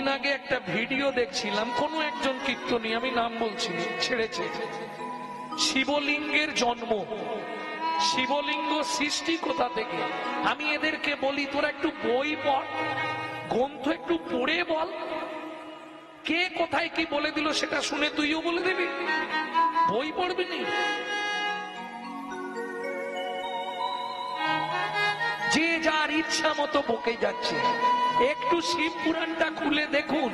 দুদিন আগে একটা ভিডিও দেখছিলাম, কোন একজন কীর্তনী, আমি নাম বলছি, ছেড়েছে শিবলিঙ্গের জন্ম, শিবলিঙ্গ সৃষ্টি কোথা থেকে। আমি এদেরকে বলি তোরা একটু বই পড়, গ্রন্থ একটু পড়ে বল, কে কোথায় কি বলে দিল সেটা শুনে তুইও বলে দিবি, বই পড়বি নি। যে যার ইচ্ছা মতো বকে যাচ্ছে। একটু শিব পুরাণটা খুলে দেখুন।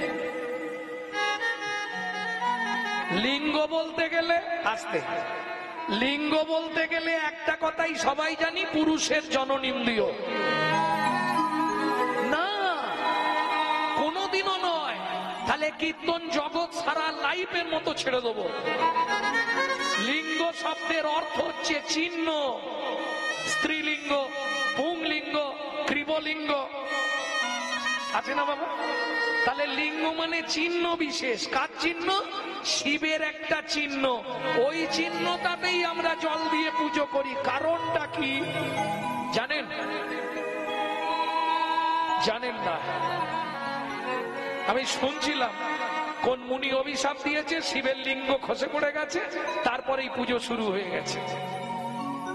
লিঙ্গ বলতে গেলে আসতে, লিঙ্গ বলতে গেলে একটা কথাই সবাই জানি, পুরুষের জননেন্দ্রিয়। না, কোনোদিনও নয়। তাহলে কীর্তন জগৎ সারা লাইফের মতো ছেড়ে দেবো। লিঙ্গ শব্দের অর্থ হচ্ছে চিহ্ন, স্ত্রীলিঙ্গ, পুংলিঙ্গ, ক্রিবলিঙ্গ আছে না বাবা? তাহলে লিঙ্গ মানে চিহ্ন বিশেষ। কার চিহ্ন? শিবের একটা চিহ্ন। ওই চিহ্নটাতেই আমরা জল দিয়ে পুজো করি। কারণটা কি জানেন? জানেন না? আমি শুনছিলাম কোন মুনি অভিশাপ দিয়েছে, শিবের লিঙ্গ খসে পড়ে গেছে, তারপরেই পুজো শুরু হয়ে গেছে।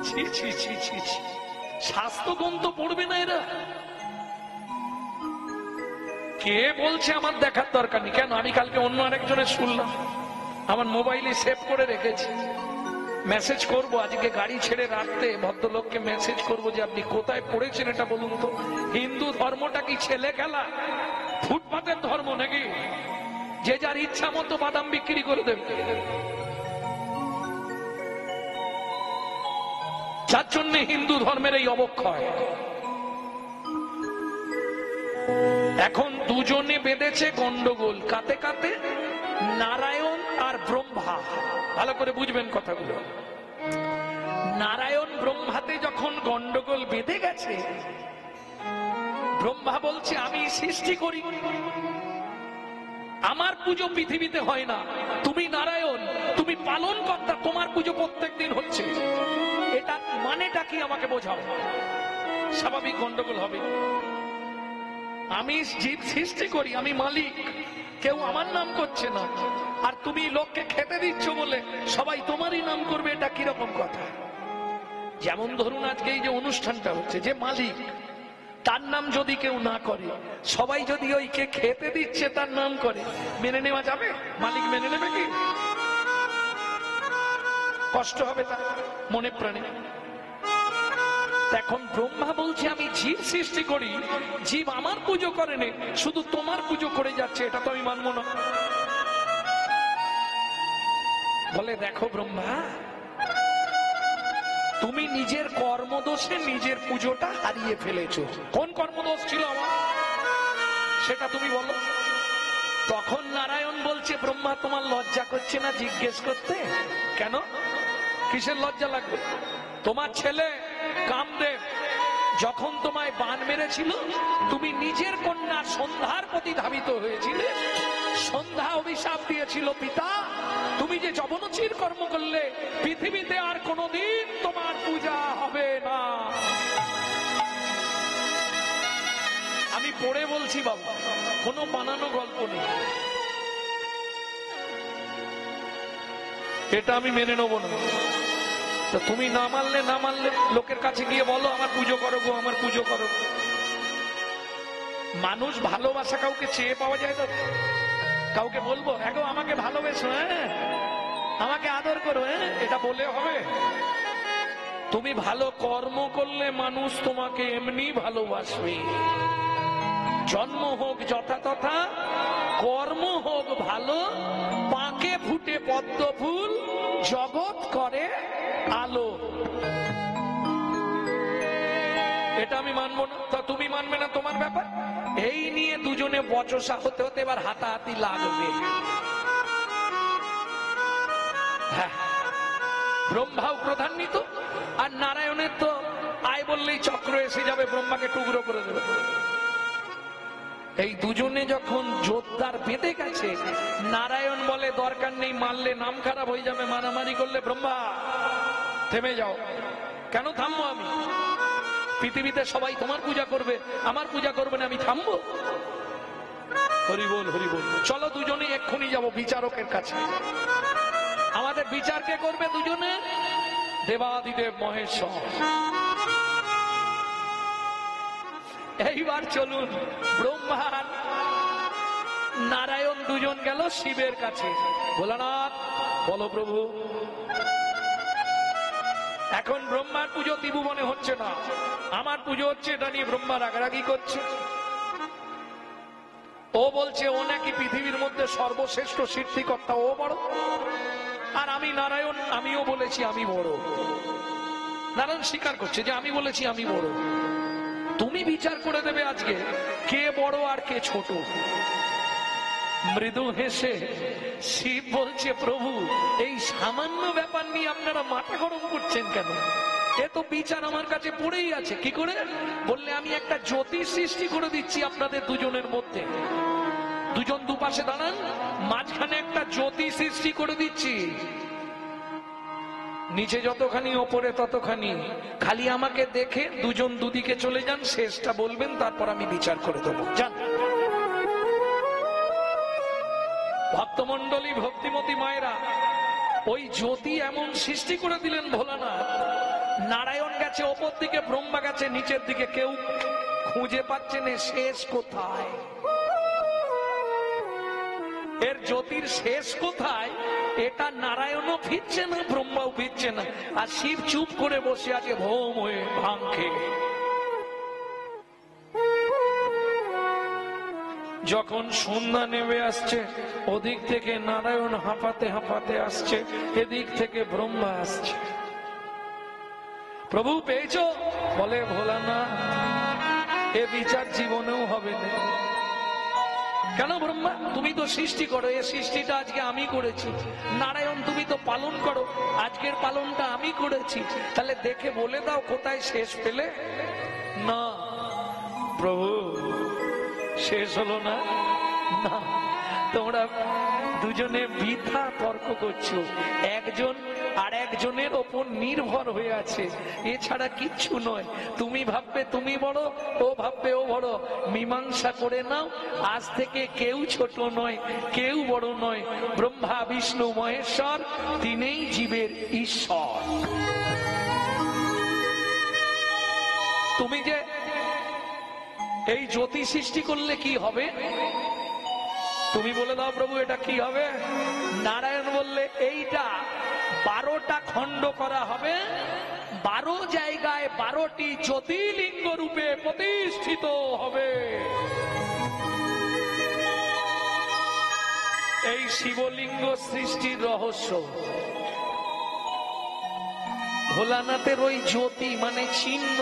ছি ছি ছি ছি ছি, শাস্ত্র গ্রন্থ পড়বে না এরা? কে বলছে আমার দেখার দরকার নেই। কেন? আমি কালকে অন্য আরেকজনের শুনলাম, আমার মোবাইলে সেভ করে রেখেছি, মেসেজ করব আজকে গাড়ি ছেড়ে রাখতে, ভদ্রলোককে মেসেজ করব যে আপনি কোথায় পড়েছেন এটা বলুন তো। হিন্দু ধর্মটা কি ছেলে খেলা, ফুটপাতের ধর্ম নাকি যে যার ইচ্ছা মতো বাদাম বিক্রি করে দেবে? যার জন্য হিন্দু ধর্মের এই অবক্ষয়। এখন দুজনে বেঁধেছে গন্ডগোল, কাতে কাতে? নারায়ণ আর ব্রহ্মা। ভালো করে বুঝবেন কথাগুলো। নারায়ণ ব্রহ্মাতে যখন গন্ডগোল বেঁধে গেছে, ব্রহ্মা বলছে আমি সৃষ্টি করি, আমার পুজো পৃথিবীতে হয় না, তুমি নারায়ণ, তুমি পালন কর্তা, তোমার পুজো প্রত্যেকদিন হচ্ছে। এটা মানেটা কি আমাকে বোঝাও। স্বাভাবিক গন্ডগোল হবে। আমি জীব সৃষ্টি করি, আমি মালিক, কেউ আমার নাম করছে না, আর তুমি লোককে খেতে দিচ্ছ বলে সবাই তোমারই নাম করবে, এটা কিরকম কথা? যেমন ধরুন আজকে এই যে অনুষ্ঠানটা হচ্ছে, যে মালিক তার নাম যদি কেউ না করে, সবাই যদি ওই কে খেতে দিচ্ছে তার নাম করে, মেনে নেওয়া যাবে? মালিক মেনে নেবে কি? কষ্ট হবে তার মনে প্রাণে। এখন ব্রহ্মা বলছে আমি জীব সৃষ্টি করি, জীব আমার পুজো করে নে, শুধু তোমার পুজো করে যাচ্ছে, এটা তো আমি মানবো না। বলে দেখো ব্রহ্মা, তুমি নিজের কর্মদোষে নিজের পুজোটা হারিয়ে ফেলেছো। কোন কর্মদোষ ছিল আমার, সেটা তুমি বলো। তখন নারায়ণ বলছে ব্রহ্মা তোমার লজ্জা করছে না জিজ্ঞেস করতে? কেন? কিসের লজ্জা লাগবে? তোমার ছেলে কামদেব যখন তোমায় বাণ মেরেছিল, তুমি নিজের কন্যা সন্ধ্যার প্রতি ধাবিত হয়েছিলে। সন্ধ্যা অভিশাপ দিয়েছিল পিতা, তুমি যে যবনোচির কর্ম করলে, পৃথিবীতে আর কোনোদিন তোমার পূজা হবে না। আমি পড়ে বলছি বাবা, কোনো বানানো গল্প নেই। এটা আমি মেনে নেব না। তো তুমি না মানলে না মানলে লোকের কাছে গিয়ে বলো আমার পুজো করো গো, আমার পুজো করো। মানুষ ভালোবাসা কাউকে চেয়ে পাওয়া যায় তো? কাউকে বলবো এগো আমাকে ভালোবেসো, হ্যাঁ আমাকে আদর করো, হ্যাঁ এটা বলে হবে? তুমি ভালো কর্ম করলে মানুষ তোমাকে এমনি ভালোবাসবে। জন্ম হোক যথাতথা, কর্ম হোক ভালো, পাকে ফুটে পদ্ম ফুল, জগৎ করে আলো। এটা আমি মানবো না। তা তুমি মানবে না, তোমার ব্যাপার। এই নিয়ে দুজনে বচসা হতে হতে এবার হাতাহাতি লাগবে। ব্রহ্মাও প্রধান্বিত, আর নারায়ণের তো আয় বললেই চক্র এসে যাবে, ব্রহ্মাকে টুকরো করে দেবে। এই দুজনে যখন জোরদার বেঁধে গেছে, নারায়ণ বলে দরকার নেই, মারলে নাম খারাপ হয়ে যাবে, মারামারি করলে। ব্রহ্মা থেমে যাও। কেন থামবো আমি? পৃথিবীতে সবাই তোমার পূজা করবে, আমার পূজা করবে না, আমি থামবো? হরি বল হরি বল। চলো দুজনে এক্ষুনি যাব বিচারকের কাছে। আমাদের বিচার কে করবে? দুজনে দেবাদিদেব মহেশ্বর। এইবার চলুন, ব্রহ্মার নারায়ণ দুজন গেল শিবের কাছে। ভোলানাথ বলো প্রভু। এখন ব্রহ্মার পুজো ত্রিভুবনে হচ্ছে না, আমার পুজো হচ্ছে, এটা নিয়ে ব্রহ্মা রাগারাগি করছে। ও বলছে ও নাকি পৃথিবীর মধ্যে সর্বশ্রেষ্ঠ সৃষ্টিকর্তা, ও বড়, আর আমি নারায়ণ, আমিও বলেছি আমি বড়। নারায়ণ স্বীকার করছে যে আমি বলেছি আমি বড়। তুমি বিচার করে দেবে আজকে কে বড় আর কে ছোট। মৃদু হেসে শিব বলছে প্রভু এই সামান্য ব্যাপার নিয়ে আপনারা মাথা গরম করছেন কেন? এ তো বিচার আমার কাছে পড়েই আছে। কি করে? বললে আমি একটা জ্যোতিষ সৃষ্টি করে দিচ্ছি আপনাদের দুজনের মধ্যে। দুজন দুপাশে দাঁড়ান, মাঝখানে একটা জ্যোতি সৃষ্টি করে দিচ্ছি। নিচে যতখানি ওপরে ততখানি, খালি আমাকে দেখে দুজন দুদিকে চলে যান, শেষটা বলবেন, তারপর আমি বিচার করে দেবো। যান। ভক্তমন্ডলী, ভক্তিমতী মায়েরা, ওই জ্যোতি এমন সৃষ্টি করে দিলেন ভোলানাথ। নারায়ণ গেছে ওপর দিকে, ব্রহ্মা গেছে নিচের দিকে, কেউ খুঁজে পাচ্ছে না শেষ কোথায়। এর জ্যোতির শেষ কোথায় এটা নারায়ণও ফিরছে না, ব্রহ্মাও ফিরছে না, আর শিব চুপ করে বসে আছে ভৌম হয়ে ভাঙ খেয়ে। যখন সন্ধ্যা নেমে আসছে, ওদিক থেকে নারায়ণ হাঁপাতে হাঁপাতে আসছে, এদিক থেকে ব্রহ্মা আসছে। প্রভু পেয়েছো? বলে ভোলানাথ এ বিচার জীবনেও হবে না। কেন ব্রহ্মা? তুমি তো সৃষ্টি করো, এ সৃষ্টিটা আজকে আমি করেছি। নারায়ণ তুমি তো পালন করো, আজকের পালনটা আমি করেছি। তাহলে দেখে বলে দাও কোথায় শেষ পেলে? না প্রভু শেষ হলো না। না, তোমরা দুজনে বৃথা তর্ক করছো, একজন আর একজনের ওপর নির্ভর হয়ে আছে, এছাড়া কিচ্ছু নয়। তুমি ভাববে তুমি বড়, ও ভাববে ও বড়, মীমাংসা করে নাও। আজ থেকে কেউ ছোট নয়, কেউ বড় নয়। ব্রহ্মা বিষ্ণু মহেশ্বর তিনিই জীবের ঈশ্বর। তুমি যে এই জ্যোতি সৃষ্টি করলে কি হবে? তুমি বলে দাও প্রভু এটা কি হবে? নারায়ণ বললে এইটা 12টা খণ্ড করা হবে, 12 জায়গায় 12টি জ্যোতির্লিঙ্গ রূপে প্রতিষ্ঠিত হবে। এই শিবলিঙ্গ সৃষ্টির রহস্য। ভোলানাথের ওই জ্যোতি মানে চিহ্ন,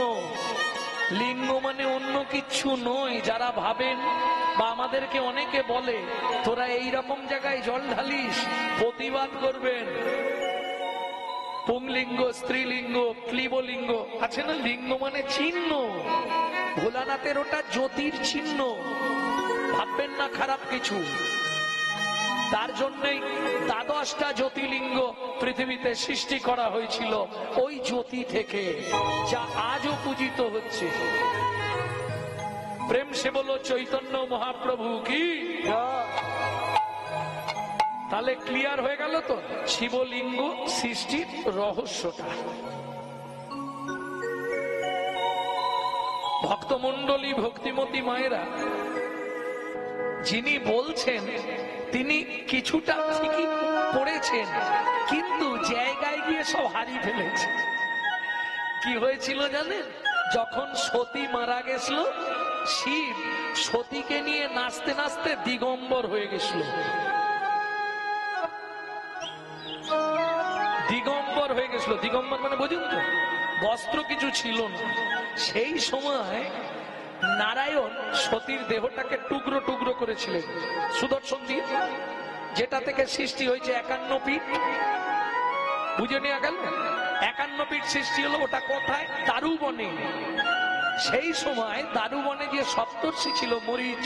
লিঙ্গ মানে অন্য কিচ্ছু নয়। যারা ভাবেন বা আমাদেরকে অনেকে বলে তোরা এই রকম জায়গায় জল ঢালিস, প্রতিবাদ করবেন। পুংলিঙ্গ, স্ত্রীলিঙ্গ, ক্লীবলিঙ্গ আছে না? লিঙ্গ মানে চিহ্ন, ভোলানাথের ওটা জ্যোতির চিহ্ন। ভাববেন না খারাপ কিছু। তার জন্যই 12টা জ্যোতির্লিঙ্গ পৃথিবীতে সৃষ্টি করা হয়েছিল ওই জ্যোতি থেকে, যা আজও পূজিত হচ্ছে। প্রেম সে বলো চৈতন্য মহাপ্রভু কি। তাহলে ক্লিয়ার হয়ে গেল তো শিবলিঙ্গ সৃষ্টির রহস্যটা। ভক্তমন্ডলী, ভক্তিমতী মায়েরা, যিনি বলছেন তিনি কিছুটা ঠিকই পড়েছেন, কিন্তু জায়গায় গিয়ে সব হারিয়ে ফেলেছে। কি হয়েছিল জানেন? যখন সতী মারা গেছিল, শিব সতীকে নিয়ে নাচতে নাচতে দিগম্বর হয়ে গেছিল। দিগম্বর হয়ে গেছিল, দিগম্বর মানে বোঝেন তো, বস্ত্র কিছু ছিল না। সেই সময় নারায়ণ সতীর দেহটাকে টুকরো টুকরো করেছিলেন সুদর্শন দিয়ে, যেটা থেকে সৃষ্টি হয়েছে 51 পীঠ। বুঝে নেওয়া গেল? 51 পীঠ সৃষ্টি হলো। ওটা কোথায়? দারুবনে। সেই সময় দারুবনে যে সপ্তর্ষি ছিল, মরিচ,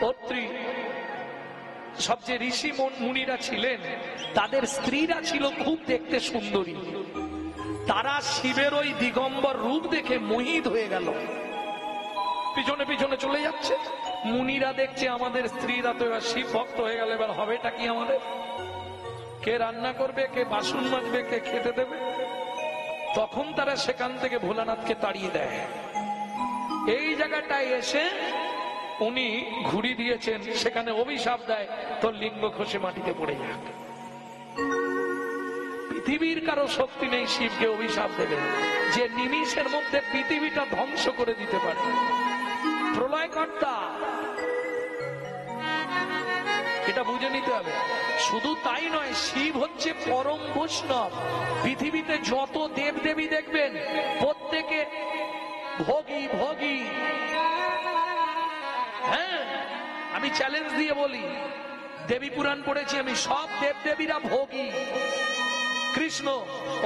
অত্রি, সব যে ঋষি মুনিরা ছিলেন, তাদের স্ত্রীরা ছিল খুব দেখতে সুন্দরী। তারা শিবের ওই দিগম্বর রূপ দেখে মোহিত হয়ে গেল, পিছনে পিছনে চলে যাচ্ছে। মুনিরা দেখছে আমাদের স্ত্রীরা তো এবার শিব ভক্ত হয়ে গেল, এবার হবেটা কি আমাদের? কে রান্না করবে, কে বাসন মাজবে, কে খেতে দেবে? তখন তারা সেখান থেকে ভোলানাথকে তাড়িয়ে দেয়। এই জায়গাটায় এসে উনি ঘুরি দিয়েছেন, সেখানে অভিশাপ দেয়, তোর লিঙ্গ খসে মাটিতে পড়ে যাক। পৃথিবীর কারো শক্তি নেই শিবকে অভিশাপ দেবে, যে নিমিষের মধ্যে পৃথিবীটা ধ্বংস করে দিতে পারে। প্রলয়কর্তা, এটা বুঝে নিতে হবে। শুধু তাই নয়, শিব হচ্ছে পরম বৈষ্ণব। পৃথিবীতে যত দেব দেবী দেখবেন প্রত্যেকে ভোগী ভোগী। হ্যাঁ, আমি চ্যালেঞ্জ দিয়ে বলি, দেবী পুরাণ পড়েছি আমি, সব দেব দেবীরা ভোগী। কৃষ্ণ,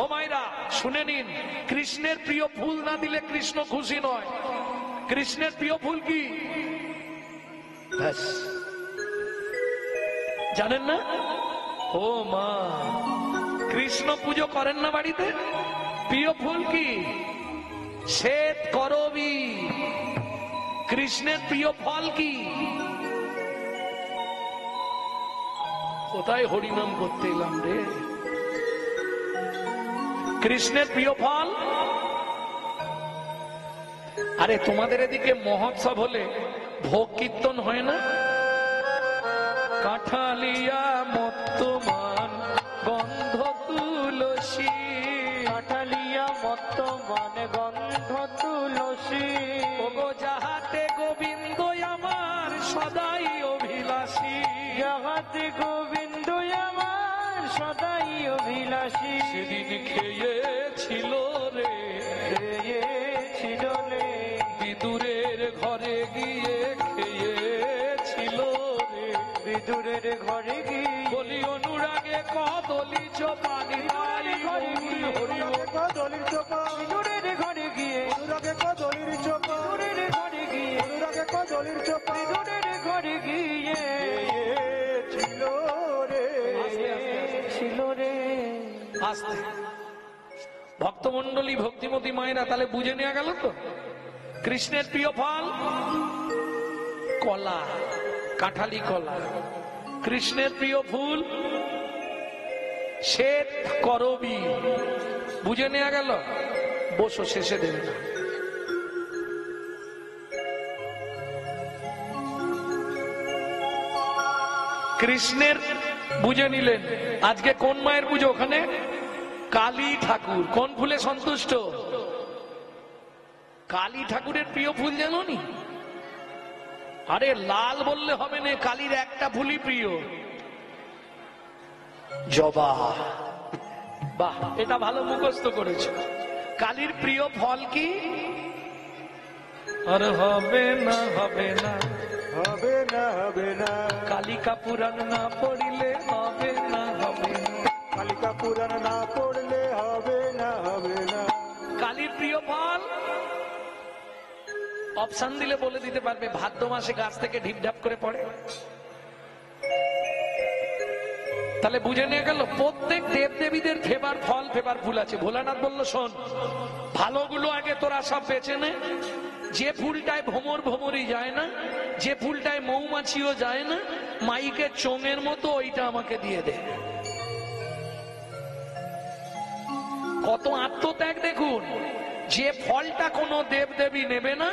ও মায়েরা শুনে নিন, কৃষ্ণের প্রিয় ফুল না দিলে কৃষ্ণ খুশি নয়। কৃষ্ণের প্রিয় ফুল কি জানেন না? ও মা, কৃষ্ণ পুজো করেন না বাড়িতে? প্রিয় ফুল কি? শ্বেত করবী। কৃষ্ণের প্রিয় ফল কি? কোথায় হরিনাম করতে এলাম রে? কৃষ্ণের প্রিয় ফল। আরে তোমাদের এদিকে মহোৎসব হলে ভোগ কীর্তন হয় না? কাঠালিয়া মত্তমান গন্ধ তুলসী, কাঠালিয়া মত্তমান গন্ধ তুলসী। ওগো যাহাতে গোবিন্দ আমার সদাই অভিলাষী, যাহাতে গোবিন্দ আমার সদাই অভিলাষী। সেদিন খেয়েছিল রে, খেয়েছিল রে, বিদুরের ঘরে গিয়ে খেয়েছিল রে, বিদুরের ঘরে গিয়ে। বলি অনুরাগে কদলি চোপানি হরি কদলির চোপা, বিদুরের ঘরে গিয়ে, অনুরাগে কদলির চোপা, বিদুরের ঘরে গিয়ে, অনুরাগে কদলির চোপা, বিদুরের ঘরে গিয়ে ছিল রে, ছিল রে। আস্তে ভক্তমন্ডলী, ভক্তিমতী মায়েরা, তাহলে বুঝে নেওয়া গেল তো কৃষ্ণের প্রিয় ফল কলা, কাঁঠালি কলা। কৃষ্ণের প্রিয় ফুল শ্বেত করবী। বুঝে নেওয়া গেল? বসো, শেষে দেবে না। কৃষ্ণের বুঝে নিলেন। আজকে কোন মায়ের পুজো? ওখানে কালী ঠাকুর। কোন ফুলে সন্তুষ্ট? কালী ঠাকুরের প্রিয় ফুল জানো নি? আরে লাল বললে হবে না, কালীর একটা ফুলই প্রিয়, জবা। বাহ, এটা ভালো মুখস্থ করেছ। কালীর প্রিয় ফল কি? আর হবে না, হবে না, হবে না, হবে না, কালিকা পুরাণ না পড়িলে হবে না, হবে না, কালিকা পুরাণ না পড়লে হবে না, হবে না। কালীর প্রিয় ফল অপশন দিলে বলে দিতে পারবে। ভাদ্র মাসে গাছ থেকে ঢিপঢাপ করে পড়ে। তাহলে বুঝে নিয়ে গেল প্রত্যেক দেব দেবীদের ফেবার ফল, ফেবার ফুল আছে। ভোলানাথ বলল, শোন, ভালোগুলো আগে তোরা সব বেছে নে। যে ফুলটায় ভ্রমর ভ্রমরই যায় না, যে ফুলটায় মৌমাছিও যায় না, মাইকের চোঙের মতো, ওইটা আমাকে দিয়ে দে। কত আত্মত্যাগ দেখুন। যে ফলটা কোনো দেব দেবী নেবে না,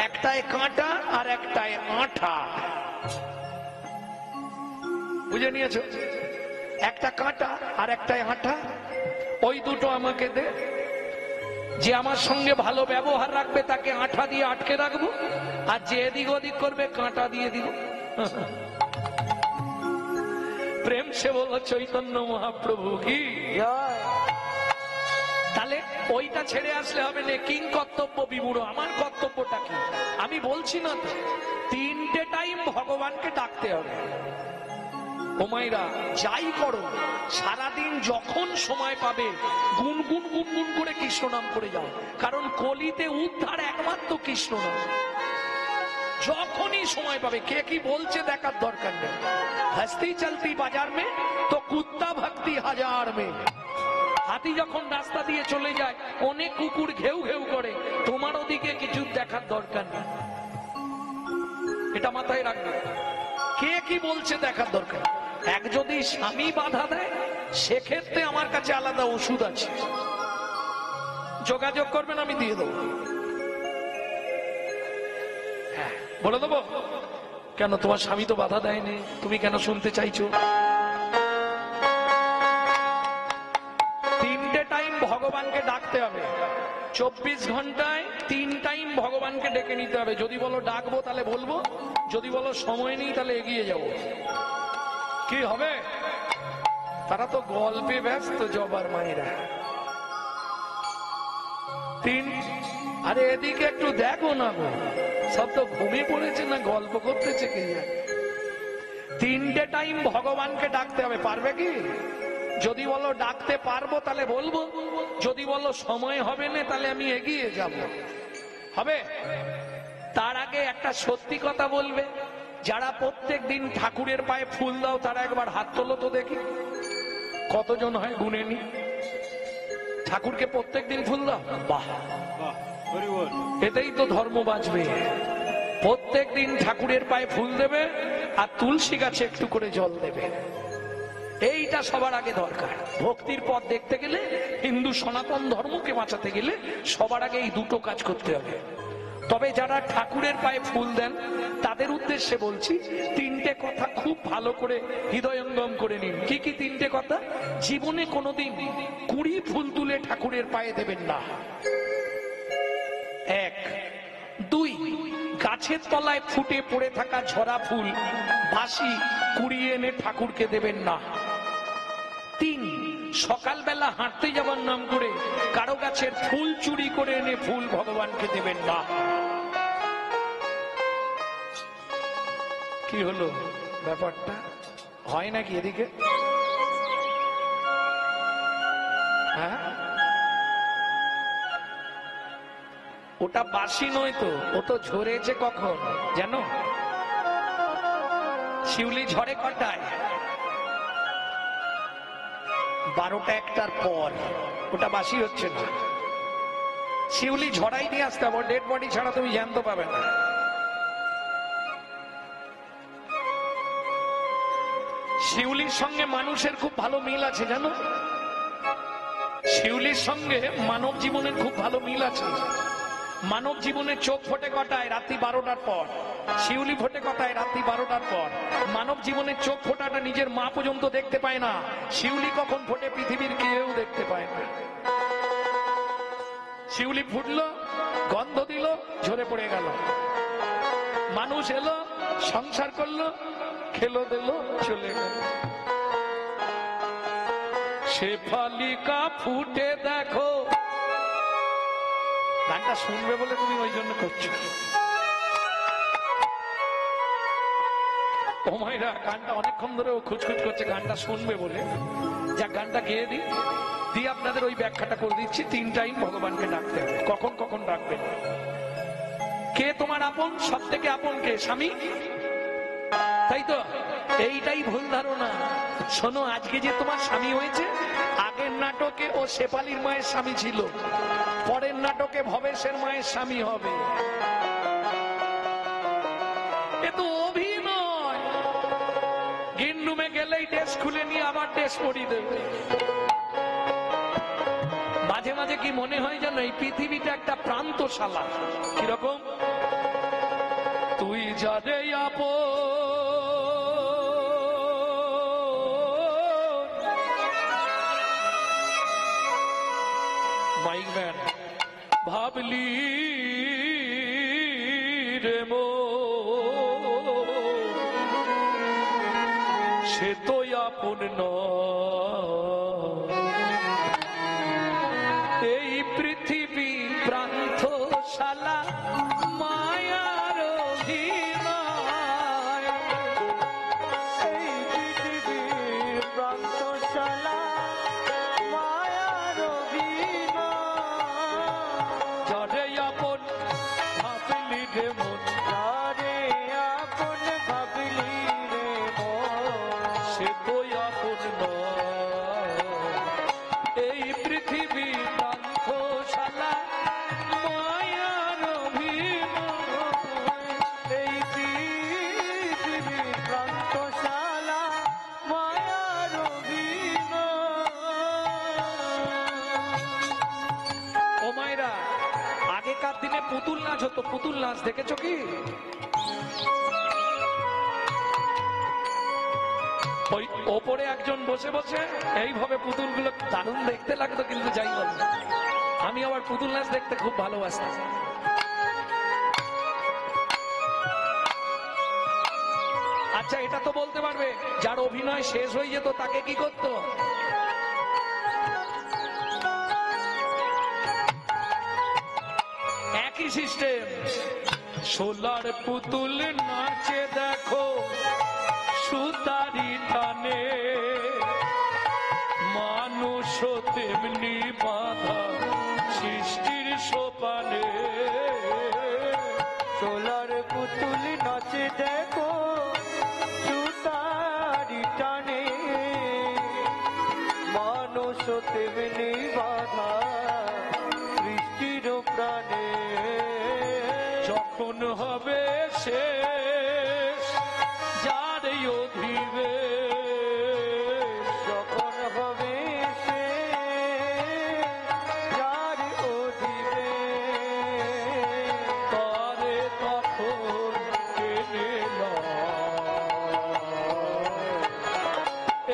একটায় কাঁটা আর একটায় আঠা। বুঝে নিয়েছো? একটা কাঁটা আর একটায় আঠা, ওই দুটো আমাকে দে। যে আমার সঙ্গে ভালো ব্যবহার রাখবে তাকে আঠা দিয়ে আটকে রাখবো, আর যে এদিক ওদিক করবে কাঁটা দিয়ে দিব। প্রেম সে বলো চৈতন্য মহাপ্রভু কি। তাহলে ওইটা ছেড়ে আসলে হবে না। কিং কর্তব্য বিমূঢ়। আমার কর্তব্যটা কি? আমি বলছি না তো, 3টে টাইম ভগবানকে ডাকতে হবে। ও মায়েরা, যাই করো সারাদিন যখন সময় পাবে গুনগুন গুনগুন করে কৃষ্ণ নাম করে যাও। কারণ কলিতে উদ্ধার একমাত্র কৃষ্ণ নাম। যখনই সময় পাবে, কে কি বলছে দেখার দরকার নেই। হস্তি চলতি বাজার মে তো কুত্তা ভক্তি হাজার মে। হাতি যখন রাস্তা দিয়ে চলে যায়, অনেক কুকুর ঘেউ ঘেউ করে, তোমার ওদিকে কিছু দেখার দরকার নেই। এটা মাথায় রাখবে। কে কি বলছে দেখার দরকার। এক যদি স্বামী বাধা দেয় সেক্ষেত্রে আমার কাছে আলাদা ওষুধ আছে, যোগাযোগ করবেন, আমি দিয়ে দেবো। হ্যাঁ, বলে দেবো। কেন, তোমার স্বামী তো বাধা দেয়নি, তুমি কেন শুনতে চাইছো? 3টে টাইম ভগবানকে ডাকতে হবে, 24 ঘন্টায় 3 টাইম ভগবানকে ডেকে নিতে হবে। যদি বলো ডাকবো তাহলে বলবো, যদি বলো সময় নেই তাহলে এগিয়ে যাব। কি হবে? তারা তো গল্পে ব্যস্ত জবার মায়েরা। 3, আরে এদিকে একটু দেখো না গো, সব তো ঘুমিয়ে পড়েছে না গল্প করতেছে কে জানে। 3টে টাইম ভগবানকে ডাকতে হবে, পারবে কি? যদি বলো ডাকতে পারবো তাহলে বলবো, যদি বলো সময় হবে না তাহলে আমি এগিয়ে যাব। হবে? তার আগে একটা সত্যি কথা বলবে, যারা প্রত্যেক দিন ঠাকুরের পায়ে ফুল দাও তারা একবার হাত তোলো তো দেখি, কতজন হয় গুনে নি। ঠাকুরকে প্রত্যেক দিন ফুল দাও, বাহ, এতেই তো ধর্ম বাঁচবে। প্রত্যেক দিন ঠাকুরের পায়ে ফুল দেবে আর তুলসী গাছে একটু করে জল দেবে, এইটা সবার আগে দরকার। ভক্তির পথ দেখতে গেলে, হিন্দু সনাতন ধর্মকে বাঁচাতে গেলে সবার আগে এই দুটো কাজ করতে হবে। তবে যারা ঠাকুরের পায়ে ফুল দেন তাদের উদ্দেশ্যে বলছি, 3টে কথা খুব ভালো করে হৃদয়ঙ্গম করে নিন। কি কি 3টে কথা? জীবনে কোনোদিন 20 ফুল তুলে ঠাকুরের পায়ে দেবেন না। 1, 2, গাছের তলায় ফুটে পড়ে থাকা ঝরা ফুল বাসি কুড়িয়ে এনে ঠাকুরকে দেবেন না। 3, সকালবেলা হাঁটতে যাবার নাম করে কারো গাছের ফুল চুরি করে এনে ফুল ভগবানকে দেবেন না। কি হলো ব্যাপারটা? হয় নাকি এদিকে? হ্যাঁ, ওটা বাসি নয় তো, ও তো ঝরেছে কখন জানো? শিউলি ঝরে কটায়? 12টা 1টার পর। ওটা বাসি হচ্ছে না। শিউলি ঝড়াই নিয়ে আসতে হবে, ডেড বডি ছাড়া তুমি জ্যান্ত পাবে না। শিউলির সঙ্গে মানুষের খুব ভালো মিল আছে জানো? শিউলির সঙ্গে মানব জীবনের খুব ভালো মিল আছে। মানব জীবনে চোখ ফোটে কটায়? রাত্রি 12টার পর। শিউলি ফোটে কটায়? রাত্রি 12টার পর। মানব জীবনের চোখ ফোটাটা নিজের মা পর্যন্ত দেখতে পায় না, শিউলি কখন ফোটে পৃথিবীর কেউ দেখতে পায় না। শিউলি ফুটলো, গন্ধ দিল, ঝরে পড়ে গেল। মানুষ এলো, সংসার করলো, খেলো দিল, চলে গেল। শেফালিকা ফুটে দেখো, গানটা শুনবে বলে তুমি ওই জন্য করছো। ও মায়েরা, গানটা অনেকক্ষণ ধরে ও খুঁজখুঁজ করছে, গানটা শুনবে বলে। যা, গানটা গেয়ে দিই, দিয়ে আপনাদের ওই ব্যাখ্যাটা করে দিচ্ছি। 3 টাইম ভগবানকে ডাকতে হবে। কখন কখন ডাকবেন? কে তোমার আপন? সব থেকে আপন কে? স্বামী, তাই তো? এইটাই ভুল ধারণা। শোনো, আজকে যে তোমার স্বামী হয়েছে, আগের নাটকে ও শেফালির মায়ের স্বামী ছিল, পরের নাটকে ভবেশের মায়ের স্বামী হবে। এ তো অভিনয়। গিন্ডুমে গেলেই ড্রেস খুলে নিয়ে আবার ড্রেস পরিয়ে দেবে। মাঝে মাঝে কি মনে হয় জানো, এই পৃথিবীটা একটা প্রান্তশালা। কিরকম? তুই যারে আপন, মাইক ম্যান, ভাবলি রে মো, সে তো আপন নয়। এই পৃথিবী প্রান্তশালা, মায়ার অভিনয়। এই পৃথিবী প্রান্তশালা, মায়ার অভিনয়। যারে আপন ভাবলি রে মন, যারে আপন ভাবলি রে মন, সে তো আপন নয়। এই পৃথিবী প্রান্তশালা, মায়েরা, আগেকার দিনে পুতুল নাচ হতো, পুতুল নাচ দেখেছো কি? ওই ওপরে একজন বসে বসে এইভাবে পুতুলগুলো দারুণ দেখতে লাগতো, কিন্তু যাই বল, আমি আবার পুতুল নাচ দেখতে খুব ভালোবাসতাম। আচ্ছা, এটা তো বলতে পারবে, যার অভিনয় শেষ হয়ে যেত তাকে কি করতো? একই সিস্টেম। সোলার পুতুল নাচে দেখো সুতারি টানে, মানুষ তেমনি বাধা সৃষ্টির সোপানে। সোলার পুতুল নাচে দেখো সুতারি টানে, মানুষ তেমনি বাধা সৃষ্টির প্রাণে। যখন হবে শেষ যার এই অধিবেশ, যখন হবে শেষ যার অধিবেশ, তারে তখন টেনে লয়।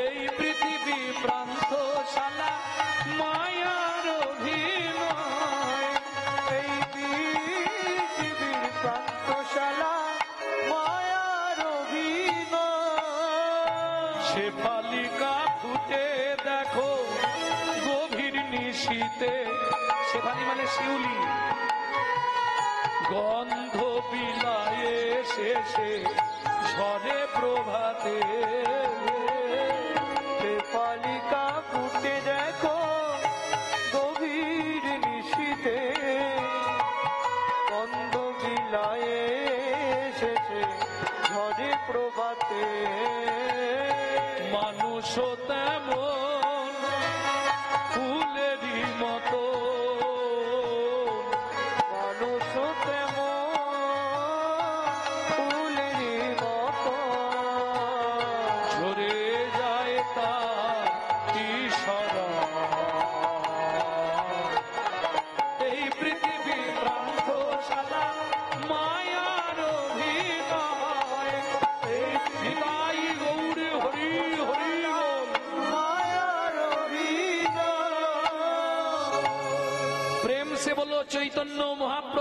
এই পৃথিবী প্রান্তশালা মায়ার অভিনয়, এই পৃথিবীর প্রান্তশালা মায়ার অভিনয়। শেফালিকা ফুটে দেখো গভীর নিশীতে, শেফালি মানে শিউলি, গন্ধ বিলায়ে শেষে ঝরে প্রভাতে। শেফালিকা ফুটে দেখো গভীর নিশীতে, গন্ধ বিলায়ে শেষে ঝরে প্রভাতে। মানুষ তেমন ফুলেরই মতো, মানুষ তেমন ফুলেরই মতো, ঝরে যায় তার ইশারা। এই পৃথিবী প্রান্তশালা মায়ার অভিনয়। এই নিতাই গৌর হরি হরি বল। মায়ার অভিনয়। प्रेम से बोलो चैतन्य महाप्रभु